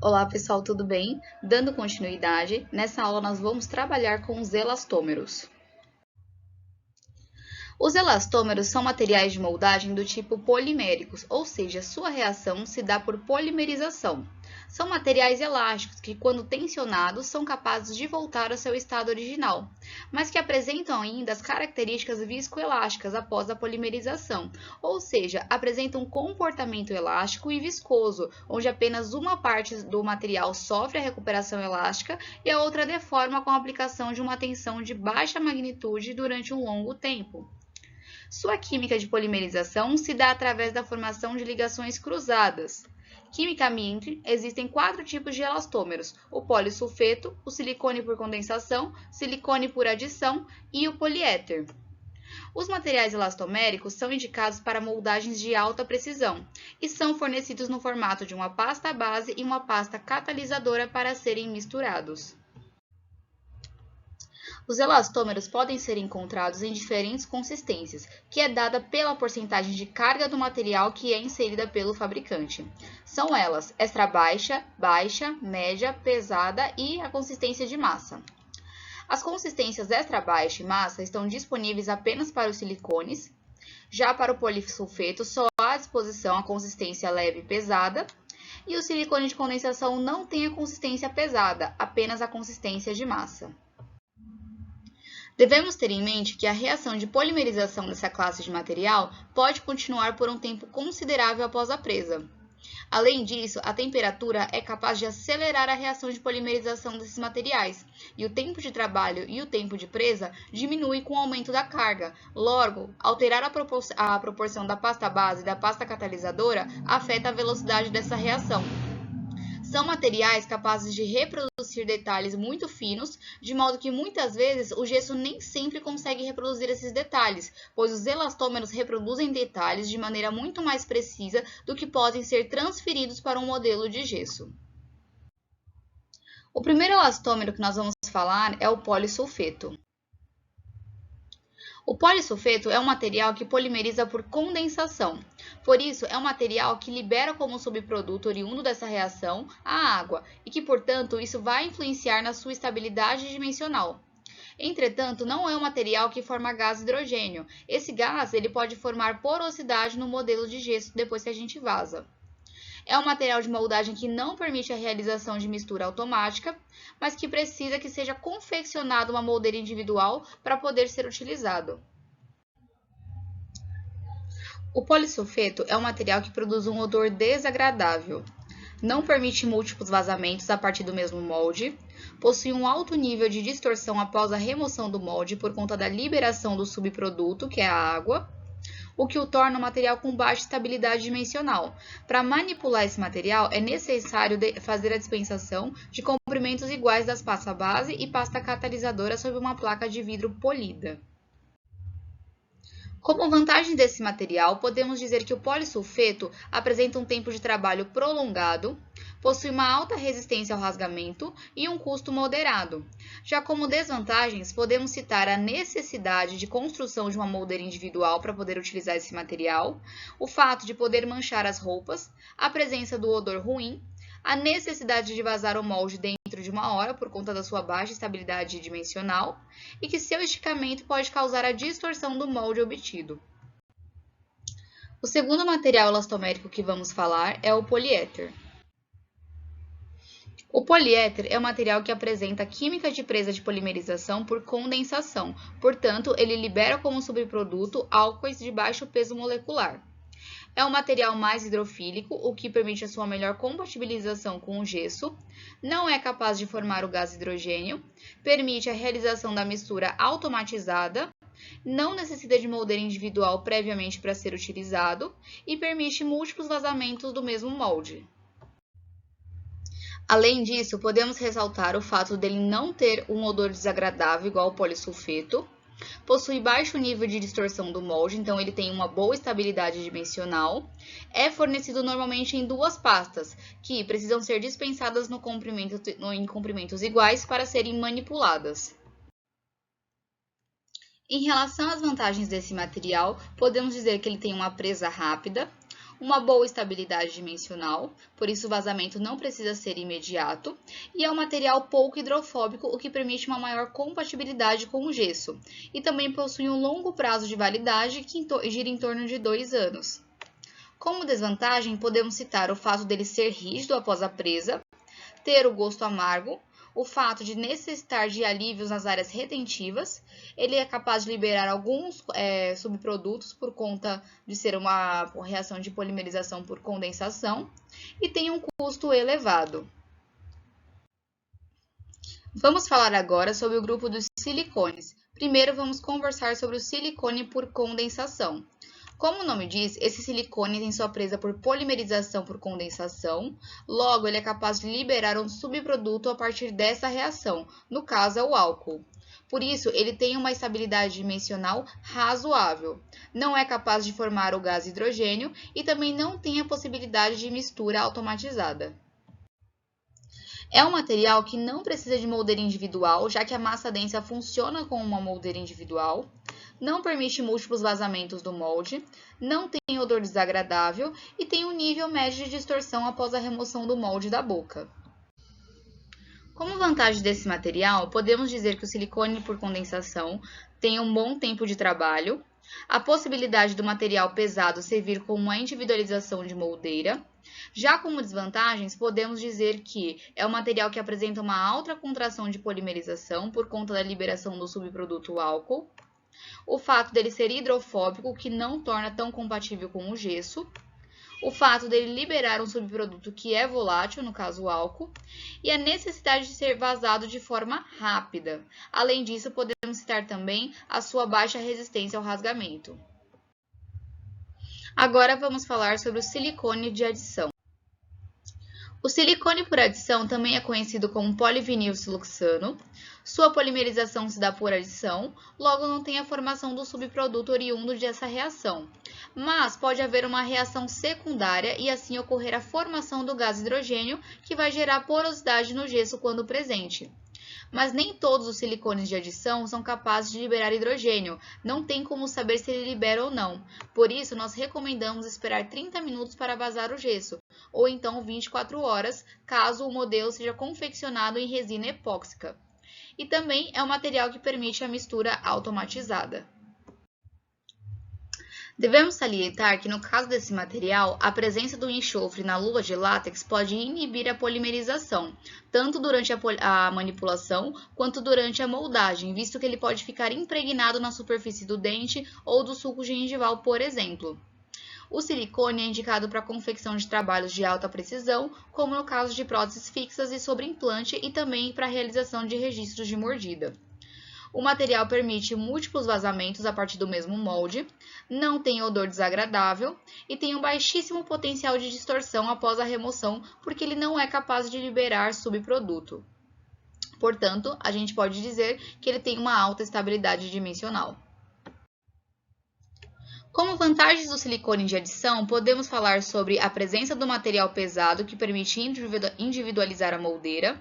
Olá pessoal, tudo bem? Dando continuidade, nessa aula nós vamos trabalhar com os elastômeros. Os elastômeros são materiais de moldagem do tipo poliméricos, ou seja, sua reação se dá por polimerização. São materiais elásticos que, quando tensionados, são capazes de voltar ao seu estado original, mas que apresentam ainda as características viscoelásticas após a polimerização, ou seja, apresentam um comportamento elástico e viscoso, onde apenas uma parte do material sofre a recuperação elástica e a outra deforma com a aplicação de uma tensão de baixa magnitude durante um longo tempo. Sua química de polimerização se dá através da formação de ligações cruzadas. Quimicamente, existem 4 tipos de elastômeros: o polissulfeto, o silicone por condensação, silicone por adição e o poliéter. Os materiais elastoméricos são indicados para moldagens de alta precisão e são fornecidos no formato de uma pasta base e uma pasta catalisadora para serem misturados. Os elastômeros podem ser encontrados em diferentes consistências, que é dada pela porcentagem de carga do material que é inserida pelo fabricante. São elas extra baixa, baixa, média, pesada e a consistência de massa. As consistências extra baixa e massa estão disponíveis apenas para os silicones. Já para o polissulfeto, só há à disposição a consistência leve e pesada. E o silicone de condensação não tem a consistência pesada, apenas a consistência de massa. Devemos ter em mente que a reação de polimerização dessa classe de material pode continuar por um tempo considerável após a presa. Além disso, a temperatura é capaz de acelerar a reação de polimerização desses materiais, e o tempo de trabalho e o tempo de presa diminui com o aumento da carga. Logo, alterar a proporção da pasta base e da pasta catalisadora afeta a velocidade dessa reação. São materiais capazes de reproduzir detalhes muito finos, de modo que muitas vezes o gesso nem sempre consegue reproduzir esses detalhes, pois os elastômeros reproduzem detalhes de maneira muito mais precisa do que podem ser transferidos para um modelo de gesso. O primeiro elastômero que nós vamos falar é o polissulfeto. O polissulfeto é um material que polimeriza por condensação. Por isso, é um material que libera como subproduto oriundo dessa reação a água e que, portanto, isso vai influenciar na sua estabilidade dimensional. Entretanto, não é um material que forma gás hidrogênio. Esse gás ele pode formar porosidade no modelo de gesso depois que a gente vasa. É um material de moldagem que não permite a realização de mistura automática, mas que precisa que seja confeccionada uma moldeira individual para poder ser utilizado. O polissulfeto é um material que produz um odor desagradável, não permite múltiplos vazamentos a partir do mesmo molde, possui um alto nível de distorção após a remoção do molde por conta da liberação do subproduto, que é a água, o que o torna um material com baixa estabilidade dimensional. Para manipular esse material, é necessário fazer a dispensação de comprimentos iguais das pasta base e pasta catalisadora sobre uma placa de vidro polida. Como vantagem desse material, podemos dizer que o polissulfeto apresenta um tempo de trabalho prolongado, possui uma alta resistência ao rasgamento e um custo moderado. Já como desvantagens, podemos citar a necessidade de construção de uma moldeira individual para poder utilizar esse material, o fato de poder manchar as roupas, a presença do odor ruim, a necessidade de vazar o molde dentro de 1 hora por conta da sua baixa estabilidade dimensional e que seu esticamento pode causar a distorção do molde obtido. O segundo material elastomérico que vamos falar é o poliéter. O poliéter é um material que apresenta química de presa de polimerização por condensação, portanto, ele libera como subproduto álcoois de baixo peso molecular. É um material mais hidrofílico, o que permite a sua melhor compatibilização com o gesso, não é capaz de formar o gás hidrogênio, permite a realização da mistura automatizada, não necessita de moldeira individual previamente para ser utilizado e permite múltiplos vazamentos do mesmo molde. Além disso, podemos ressaltar o fato dele não ter um odor desagradável igual ao polissulfeto, possui baixo nível de distorção do molde, então ele tem uma boa estabilidade dimensional. É fornecido normalmente em 2 pastas, que precisam ser dispensadas em comprimentos iguais para serem manipuladas. Em relação às vantagens desse material, podemos dizer que ele tem uma presa rápida, uma boa estabilidade dimensional, por isso o vazamento não precisa ser imediato, e é um material pouco hidrofóbico, o que permite uma maior compatibilidade com o gesso, e também possui um longo prazo de validade que gira em torno de 2 anos. Como desvantagem, podemos citar o fato dele ser rígido após a presa, ter o gosto amargo, o fato de necessitar de alívios nas áreas retentivas, ele é capaz de liberar alguns subprodutos por conta de ser uma reação de polimerização por condensação e tem um custo elevado. Vamos falar agora sobre o grupo dos silicones. Primeiro, vamos conversar sobre o silicone por condensação. Como o nome diz, esse silicone tem sua presa por polimerização por condensação, logo ele é capaz de liberar um subproduto a partir dessa reação, no caso é o álcool. Por isso, ele tem uma estabilidade dimensional razoável, não é capaz de formar o gás hidrogênio e também não tem a possibilidade de mistura automatizada. É um material que não precisa de moldeira individual, já que a massa densa funciona como uma moldeira individual, não permite múltiplos vazamentos do molde, não tem odor desagradável e tem um nível médio de distorção após a remoção do molde da boca. Como vantagem desse material, podemos dizer que o silicone por condensação tem um bom tempo de trabalho, a possibilidade do material pesado servir como uma individualização de moldeira. Já como desvantagens, podemos dizer que é um material que apresenta uma alta contração de polimerização por conta da liberação do subproduto álcool, o fato dele ser hidrofóbico, que não torna tão compatível com o gesso, o fato dele liberar um subproduto que é volátil, no caso o álcool, e a necessidade de ser vazado de forma rápida. Além disso, podemos citar também a sua baixa resistência ao rasgamento. Agora vamos falar sobre o silicone de adição. O silicone por adição também é conhecido como polivinilsiloxano. Sua polimerização se dá por adição, logo não tem a formação do subproduto oriundo dessa reação. Mas pode haver uma reação secundária e assim ocorrer a formação do gás hidrogênio, que vai gerar porosidade no gesso quando presente. Mas nem todos os silicones de adição são capazes de liberar hidrogênio, não tem como saber se ele libera ou não. Por isso, nós recomendamos esperar 30 minutos para vazar o gesso, ou então 24 horas, caso o modelo seja confeccionado em resina epóxica. E também é um material que permite a mistura automatizada. Devemos salientar que, no caso desse material, a presença do enxofre na luva de látex pode inibir a polimerização, tanto durante a manipulação quanto durante a moldagem, visto que ele pode ficar impregnado na superfície do dente ou do suco gengival, por exemplo. O silicone é indicado para a confecção de trabalhos de alta precisão, como no caso de próteses fixas e sobre implante, e também para a realização de registros de mordida. O material permite múltiplos vazamentos a partir do mesmo molde, não tem odor desagradável e tem um baixíssimo potencial de distorção após a remoção, porque ele não é capaz de liberar subproduto. Portanto, a gente pode dizer que ele tem uma alta estabilidade dimensional. Como vantagens do silicone de adição, podemos falar sobre a presença do material pesado, que permite individualizar a moldeira,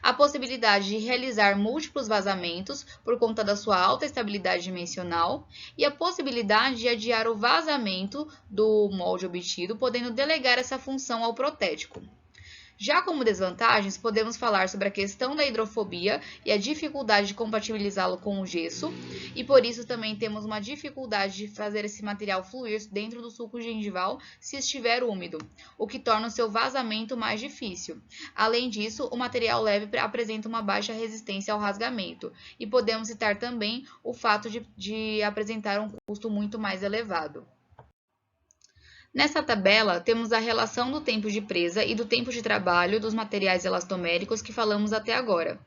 a possibilidade de realizar múltiplos vazamentos por conta da sua alta estabilidade dimensional e a possibilidade de adiar o vazamento do molde obtido, podendo delegar essa função ao protético. Já como desvantagens, podemos falar sobre a questão da hidrofobia e a dificuldade de compatibilizá-lo com o gesso, e por isso também temos uma dificuldade de fazer esse material fluir dentro do suco gengival se estiver úmido, o que torna o seu vazamento mais difícil. Além disso, o material leve apresenta uma baixa resistência ao rasgamento, e podemos citar também o fato de apresentar um custo muito mais elevado. Nessa tabela, temos a relação do tempo de presa e do tempo de trabalho dos materiais elastoméricos que falamos até agora.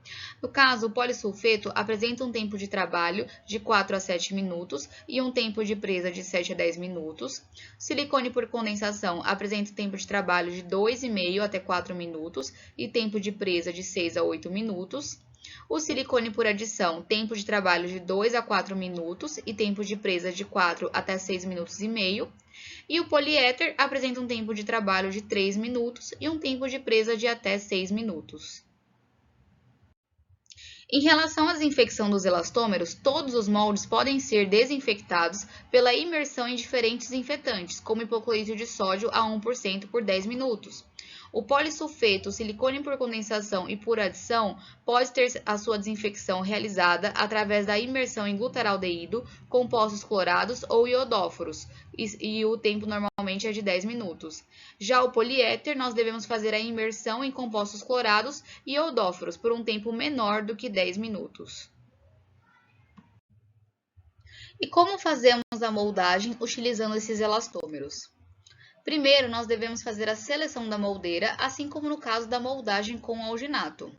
No caso, o polissulfeto apresenta um tempo de trabalho de 4 a 7 minutos e um tempo de presa de 7 a 10 minutos. O silicone por condensação apresenta um tempo de trabalho de 2,5 até 4 minutos e tempo de presa de 6 a 8 minutos. O silicone por adição, tempo de trabalho de 2 a 4 minutos e tempo de presa de 4 até 6 minutos e meio. E o poliéter apresenta um tempo de trabalho de 3 minutos e um tempo de presa de até 6 minutos. Em relação à desinfecção dos elastômeros, todos os moldes podem ser desinfectados pela imersão em diferentes desinfetantes, como hipoclorito de sódio a 1% por 10 minutos. O polissulfeto, silicone por condensação e por adição pode ter a sua desinfecção realizada através da imersão em glutaraldeído, compostos clorados ou iodóforos, e o tempo normalmente é de 10 minutos. Já o poliéter, nós devemos fazer a imersão em compostos clorados e iodóforos por um tempo menor do que 10 minutos. E como fazemos a moldagem utilizando esses elastômeros? Primeiro, nós devemos fazer a seleção da moldeira, assim como no caso da moldagem com alginato.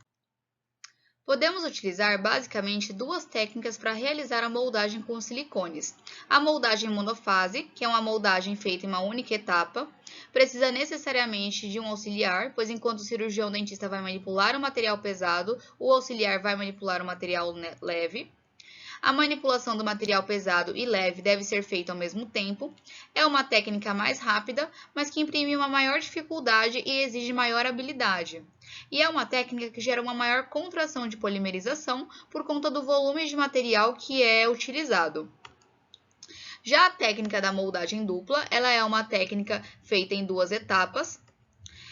Podemos utilizar basicamente duas técnicas para realizar a moldagem com silicones. A moldagem monofase, que é uma moldagem feita em uma única etapa, precisa necessariamente de um auxiliar, pois enquanto o cirurgião dentista vai manipular o material pesado, o auxiliar vai manipular o material leve. A manipulação do material pesado e leve deve ser feita ao mesmo tempo. É uma técnica mais rápida, mas que imprime uma maior dificuldade e exige maior habilidade. E é uma técnica que gera uma maior contração de polimerização por conta do volume de material que é utilizado. Já a técnica da moldagem dupla, ela é uma técnica feita em duas etapas.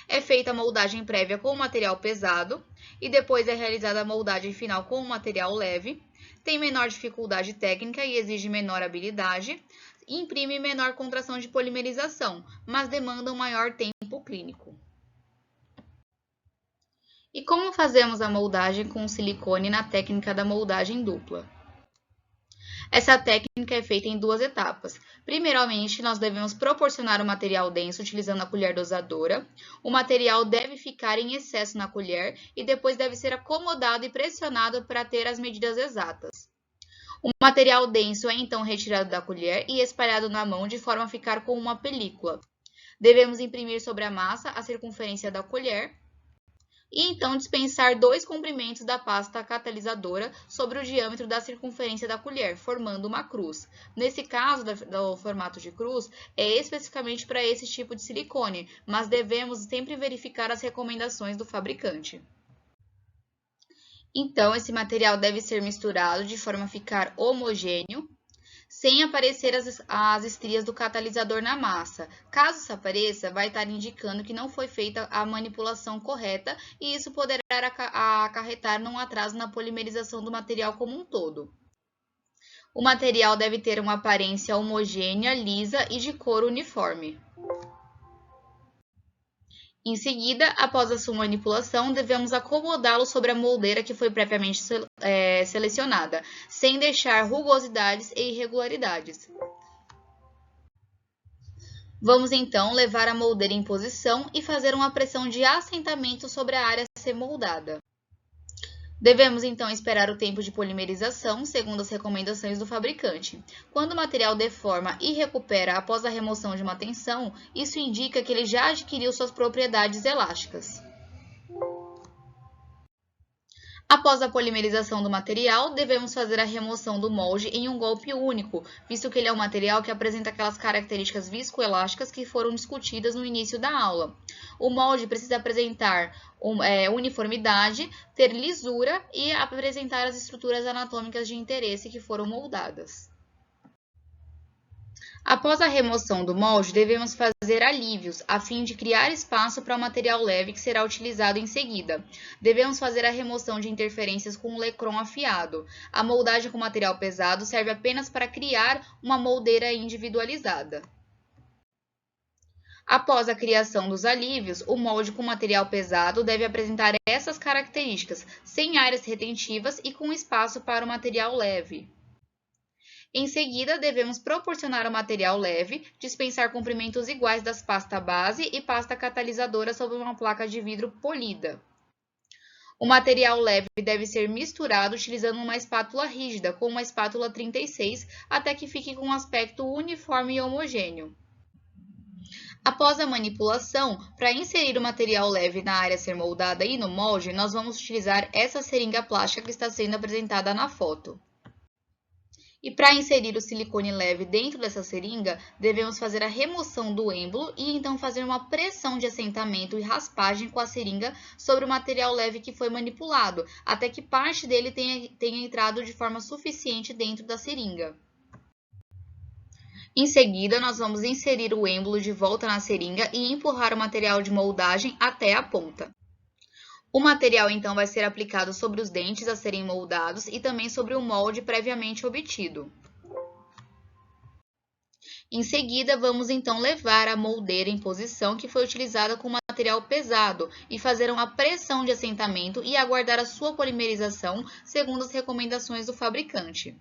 É feita a moldagem prévia com o material pesado e depois é realizada a moldagem final com o material leve. Tem menor dificuldade técnica e exige menor habilidade, imprime menor contração de polimerização, mas demanda um maior tempo clínico. E como fazemos a moldagem com silicone na técnica da moldagem dupla? Essa técnica é feita em duas etapas. Primeiramente, nós devemos proporcionar o material denso utilizando a colher dosadora. O material deve ficar em excesso na colher e depois deve ser acomodado e pressionado para ter as medidas exatas. O material denso é então retirado da colher e espalhado na mão de forma a ficar com uma película. Devemos imprimir sobre a massa a circunferência da colher e então dispensar 2 comprimentos da pasta catalisadora sobre o diâmetro da circunferência da colher, formando uma cruz. Nesse caso, do formato de cruz, é especificamente para esse tipo de silicone, mas devemos sempre verificar as recomendações do fabricante. Então, esse material deve ser misturado de forma a ficar homogêneo, sem aparecer as estrias do catalisador na massa. Caso isso apareça, vai estar indicando que não foi feita a manipulação correta e isso poderá acarretar num atraso na polimerização do material como um todo. O material deve ter uma aparência homogênea, lisa e de cor uniforme. Em seguida, após a sua manipulação, devemos acomodá-lo sobre a moldeira que foi previamente selecionada, sem deixar rugosidades e irregularidades. Vamos então levar a moldeira em posição e fazer uma pressão de assentamento sobre a área a ser moldada. Devemos então esperar o tempo de polimerização, segundo as recomendações do fabricante. Quando o material deforma e recupera após a remoção de uma tensão, isso indica que ele já adquiriu suas propriedades elásticas. Após a polimerização do material, devemos fazer a remoção do molde em um golpe único, visto que ele é um material que apresenta aquelas características viscoelásticas que foram discutidas no início da aula. O molde precisa apresentar uniformidade, ter lisura e apresentar as estruturas anatômicas de interesse que foram moldadas. Após a remoção do molde, devemos fazer alívios, a fim de criar espaço para o material leve que será utilizado em seguida. Devemos fazer a remoção de interferências com um lecron afiado. A moldagem com material pesado serve apenas para criar uma moldeira individualizada. Após a criação dos alívios, o molde com material pesado deve apresentar essas características, sem áreas retentivas e com espaço para o material leve. Em seguida, devemos proporcionar ao material leve, dispensar comprimentos iguais das pasta base e pasta catalisadora sobre uma placa de vidro polida. O material leve deve ser misturado utilizando uma espátula rígida, com uma espátula 36, até que fique com um aspecto uniforme e homogêneo. Após a manipulação, para inserir o material leve na área a ser moldada e no molde, nós vamos utilizar essa seringa plástica que está sendo apresentada na foto. E para inserir o silicone leve dentro dessa seringa, devemos fazer a remoção do êmbolo e então fazer uma pressão de assentamento e raspagem com a seringa sobre o material leve que foi manipulado, até que parte dele tenha entrado de forma suficiente dentro da seringa. Em seguida, nós vamos inserir o êmbolo de volta na seringa e empurrar o material de moldagem até a ponta. O material então vai ser aplicado sobre os dentes a serem moldados e também sobre o molde previamente obtido. Em seguida, vamos então levar a moldeira em posição que foi utilizada com material pesado e fazer uma pressão de assentamento e aguardar a sua polimerização segundo as recomendações do fabricante.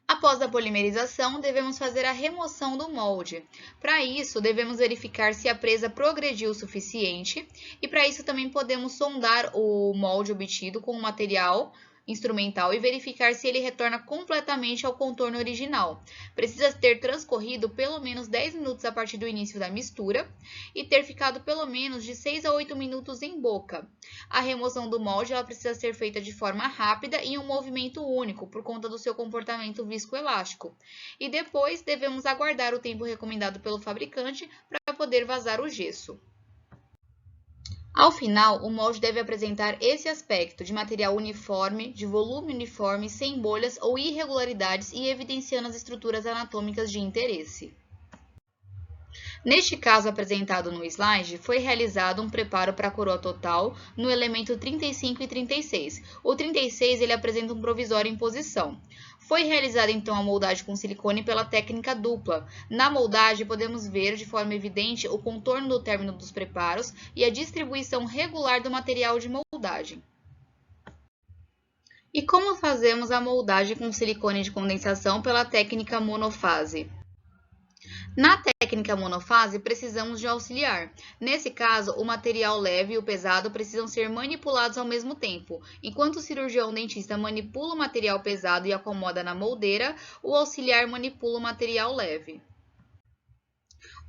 Após a polimerização, devemos fazer a remoção do molde. Para isso, devemos verificar se a presa progrediu o suficiente e para isso também podemos sondar o molde obtido com o material instrumental e verificar se ele retorna completamente ao contorno original. Precisa ter transcorrido pelo menos 10 minutos a partir do início da mistura e ter ficado pelo menos de 6 a 8 minutos em boca. A remoção do molde ela precisa ser feita de forma rápida e em um movimento único, por conta do seu comportamento viscoelástico. E depois devemos aguardar o tempo recomendado pelo fabricante para poder vazar o gesso. Ao final, o molde deve apresentar esse aspecto de material uniforme, de volume uniforme, sem bolhas ou irregularidades e evidenciando as estruturas anatômicas de interesse. Neste caso apresentado no slide, foi realizado um preparo para a coroa total no elemento 35 e 36. O 36 ele apresenta um provisório em posição. Foi realizada então a moldagem com silicone pela técnica dupla. Na moldagem podemos ver de forma evidente o contorno do término dos preparos e a distribuição regular do material de moldagem. E como fazemos a moldagem com silicone de condensação pela técnica monofase? Na técnica monofase, precisamos de um auxiliar. Nesse caso, o material leve e o pesado precisam ser manipulados ao mesmo tempo. Enquanto o cirurgião dentista manipula o material pesado e acomoda na moldeira, o auxiliar manipula o material leve.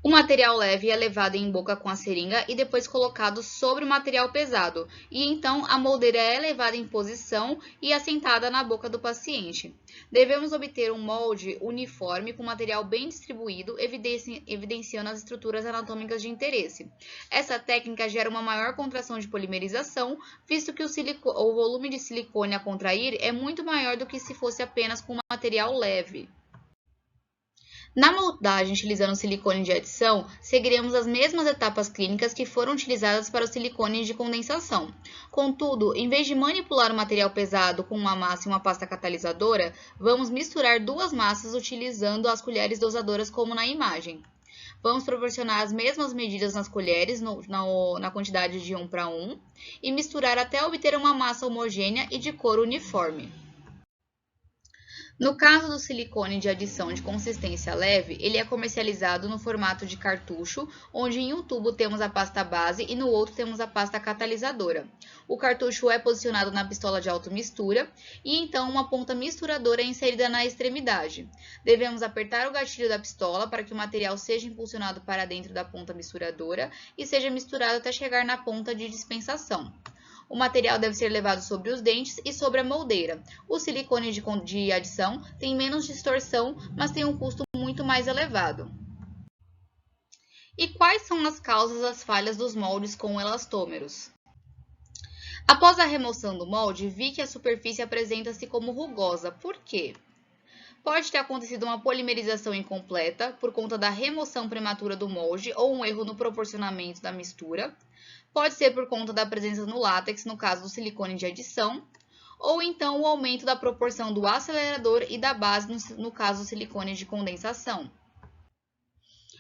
O material leve é levado em boca com a seringa e depois colocado sobre o material pesado, e então a moldeira é levada em posição e assentada na boca do paciente. Devemos obter um molde uniforme com material bem distribuído, evidenciando as estruturas anatômicas de interesse. Essa técnica gera uma maior contração de polimerização, visto que o volume de silicone a contrair é muito maior do que se fosse apenas com material leve. Na moldagem utilizando silicone de adição, seguiremos as mesmas etapas clínicas que foram utilizadas para o silicone de condensação. Contudo, em vez de manipular o material pesado com uma massa e uma pasta catalisadora, vamos misturar duas massas utilizando as colheres dosadoras como na imagem. Vamos proporcionar as mesmas medidas nas colheres, na quantidade de 1:1, e misturar até obter uma massa homogênea e de cor uniforme. No caso do silicone de adição de consistência leve, ele é comercializado no formato de cartucho, onde em um tubo temos a pasta base e no outro temos a pasta catalisadora. O cartucho é posicionado na pistola de automistura e então uma ponta misturadora é inserida na extremidade. Devemos apertar o gatilho da pistola para que o material seja impulsionado para dentro da ponta misturadora e seja misturado até chegar na ponta de dispensação. O material deve ser levado sobre os dentes e sobre a moldeira. O silicone de adição tem menos distorção, mas tem um custo muito mais elevado. E quais são as causas das falhas dos moldes com elastômeros? Após a remoção do molde, vi que a superfície apresenta-se como rugosa. Por quê? Pode ter acontecido uma polimerização incompleta por conta da remoção prematura do molde ou um erro no proporcionamento da mistura. Pode ser por conta da presença no látex, no caso do silicone de adição, ou então o aumento da proporção do acelerador e da base, no caso do silicone de condensação.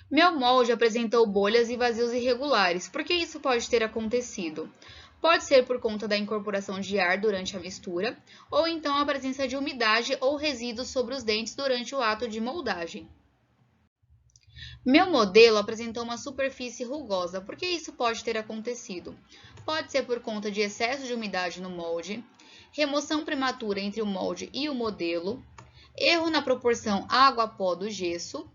Meu molde apresentou bolhas e vazios irregulares. Por que isso pode ter acontecido? Pode ser por conta da incorporação de ar durante a mistura, ou então a presença de umidade ou resíduos sobre os dentes durante o ato de moldagem. Meu modelo apresentou uma superfície rugosa. Por que isso pode ter acontecido? Pode ser por conta de excesso de umidade no molde, remoção prematura entre o molde e o modelo, erro na proporção água-pó do gesso,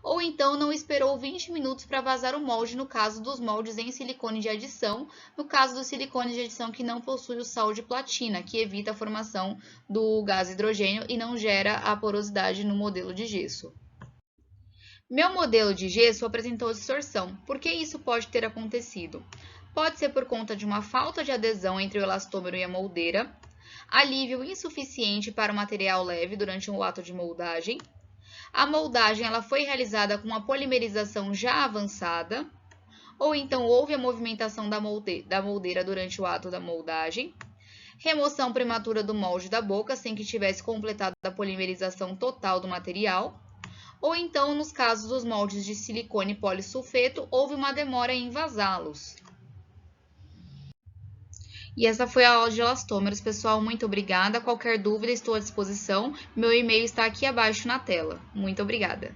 ou então não esperou 20 minutos para vazar o molde no caso dos moldes em silicone de adição, no caso do silicone de adição que não possui o sal de platina, que evita a formação do gás hidrogênio e não gera a porosidade no modelo de gesso. Meu modelo de gesso apresentou distorção. Por que isso pode ter acontecido? Pode ser por conta de uma falta de adesão entre o elastômero e a moldeira, alívio insuficiente para o material leve durante o ato de moldagem. A moldagem ela foi realizada com uma polimerização já avançada, ou então houve a movimentação da moldeira durante o ato da moldagem. Remoção prematura do molde da boca sem que tivesse completado a polimerização total do material. Ou então, nos casos dos moldes de silicone polissulfeto, houve uma demora em vazá-los. E essa foi a aula de elastômeros, pessoal. Muito obrigada. Qualquer dúvida, estou à disposição. Meu e-mail está aqui abaixo na tela. Muito obrigada.